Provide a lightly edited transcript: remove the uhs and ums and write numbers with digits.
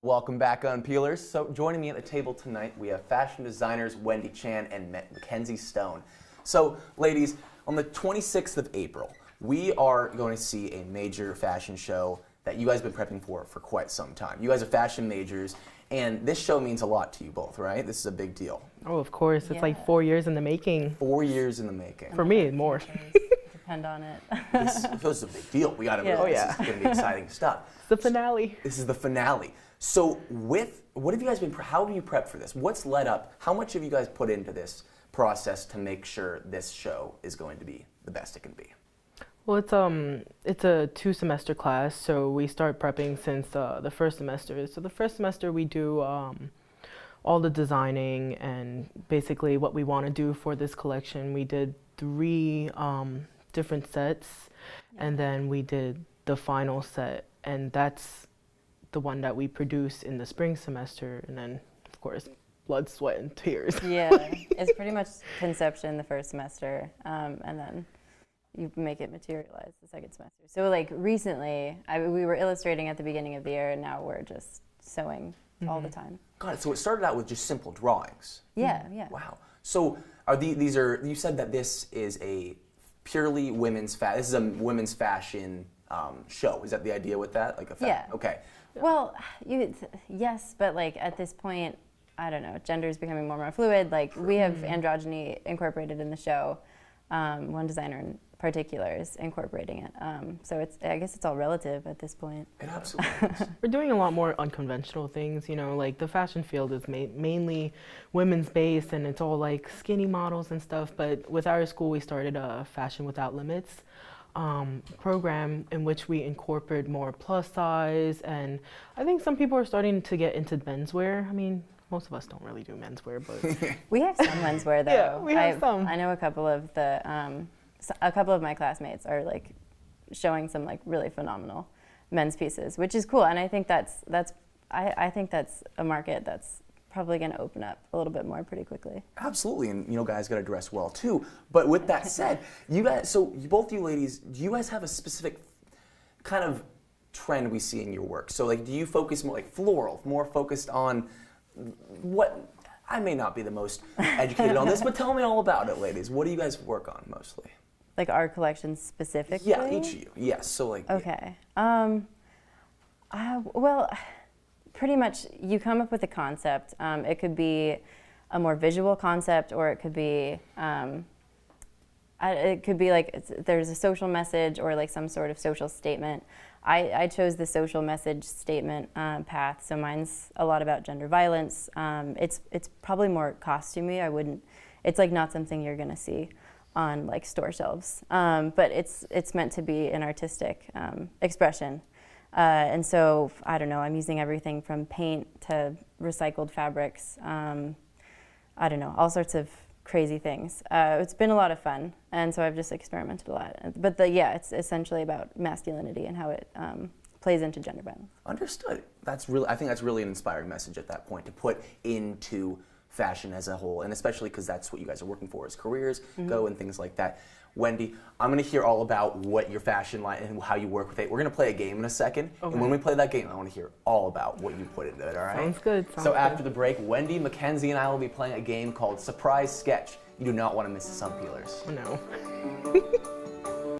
Welcome back on Peelers. So joining me at the table tonight, we have fashion designers Wendy Chan and Mackenzie Stone. So ladies, on the 26th of April, we are going to see a major fashion show that you guys have been prepping for quite some time. You guys are fashion majors, and this show means a lot to you both, right? This is a big deal. Oh, of course. It's like 4 years in the making. 4 years in the making. For me, more. Depend on it. This is a big deal. We got to really, this is going to be exciting stuff. It's the finale. This is the finale. So what have you guys been, how have you prepped for this? What's led up, how much have you guys put into this process to make sure this show is going to be the best it can be? Well, it's a 2-semester class, so we start prepping since the first semester. So the first semester we do all the designing and basically what we want to do for this collection. We did 3 different sets, and then we did the final set, and that's the one that we produce in the spring semester, and then of course blood, sweat, and tears. Yeah, it's pretty much conception the first semester, and then you make it materialize the second semester. So like recently, we were illustrating at the beginning of the year, and now we're just sewing all the time. Got it. So it started out with just simple drawings. Yeah, yeah. Wow. So are these are, you said that this is a purely women's this is a women's fashion show. Is that the idea with that? Like a Yeah. Okay. Well, yes, but like at this point, I don't know, gender is becoming more and more fluid. Like we have androgyny incorporated in the show. One designer in particular is incorporating it. So I guess it's all relative at this point. It absolutely is. We're doing a lot more unconventional things, you know, like the fashion field is mainly women's based, and it's all like skinny models and stuff, but with our school we started a Fashion Without Limits program in which we incorporate more plus size, and I think some people are starting to get into menswear. I mean, most of us don't really do menswear, but we have some menswear though. Yeah, we have some. I know a couple of a couple of my classmates are like showing some like really phenomenal men's pieces, which is cool, and I think I think that's a market that's probably going to open up a little bit more pretty quickly. Absolutely, and you know, guys got to dress well too. But with that said, you guys, so both you ladies, do you guys have a specific kind of trend we see in your work? So like, do you focus more like floral, more focused on what? I may not be the most educated on this, but tell me all about it, ladies. What do you guys work on mostly? Like our collection specifically? Yeah, each of you. Yes. So like. Okay. Well, pretty much you come up with a concept. It could be a more visual concept, or it could be like there's a social message or like some sort of social statement. I chose the social message statement path, so mine's a lot about gender violence. It's probably more costumey. It's like not something you're gonna see on like store shelves, but it's meant to be an artistic expression. And so, I don't know, I'm using everything from paint to recycled fabrics, I don't know, all sorts of crazy things. It's been a lot of fun, and so I've just experimented a lot. But it's essentially about masculinity and how it plays into gender violence. Understood. I think that's really an inspiring message at that point to put into fashion as a whole, and especially because that's what you guys are working for as careers go and things like that. Wendy, I'm going to hear all about what your fashion line and how you work with it. We're going to play a game in a second, and when we play that game, I want to hear all about what you put into it, all right? Sounds good. So after the break, Wendy, Mackenzie, and I will be playing a game called Surprise Sketch. You do not want to miss this on Peelers. No.